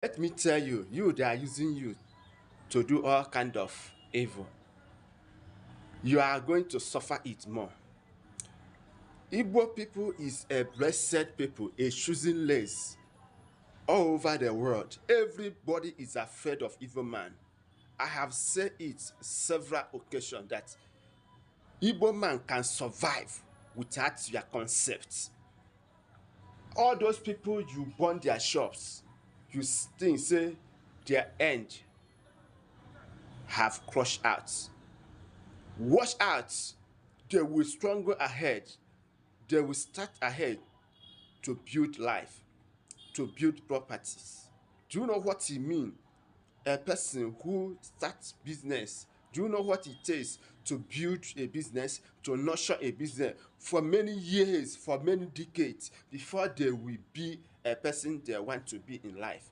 Let me tell you, you they are using you to do all kind of evil. You are going to suffer it more. Igbo people is a blessed people, a choosing race all over the world. Everybody is afraid of evil man. I have said it several occasions that Igbo man can survive without your concept. All those people you burn their shops, you think say their end have crushed out. Watch out, they will struggle ahead. They will start ahead to build life, to build properties. Do you know what it means? A person who starts business, do you know what it takes to build a business, to nurture a business for many years, for many decades before they will be a person they want to be in life?